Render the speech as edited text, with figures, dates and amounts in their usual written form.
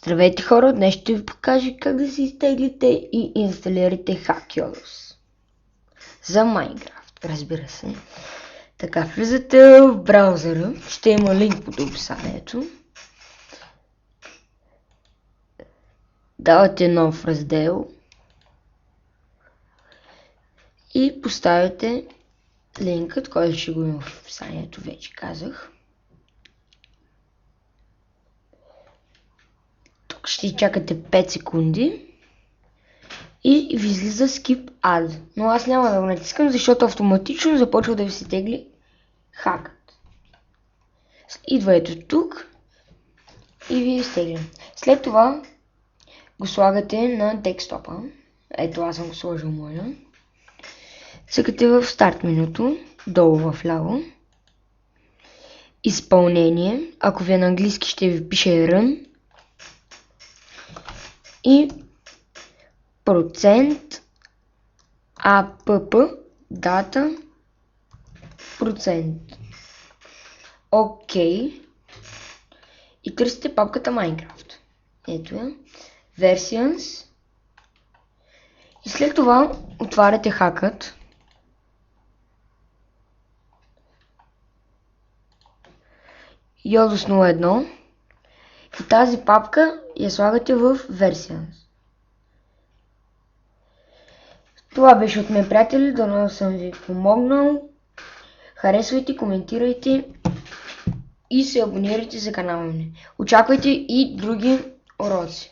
Здравейте хора, днес ще ви покажа как да си изтеглите и инсталирате HackYOLOS за Minecraft, разбира се. Така, влизате в браузъра, ще има линк под описанието. Давате нов раздел и поставяте линкът, който ще го има в описанието, вече казах. Тук ще чакате 5 секунди и ви излиза Skip Ad, но аз няма да го натискам, защото автоматично започва да ви се тегли хакът. Идва ето тук и ви изтеглям. След това го слагате на десктопа. Ето аз съм го сложил моя. Цъкате в старт менюто, долу в ляво. Изпълнение, ако ви е на английски ще ви пише Run. И процент app дата процент. Окей. И търсите папката Minecraft. Ето я. Versions. И след това отваряте хакът. YOLOS 01. И тази папка я слагате в Versions. Това беше от мен, приятели. Дано съм ви помогнал. Харесвайте, коментирайте и се абонирайте за канала ми. Очаквайте и други уроци.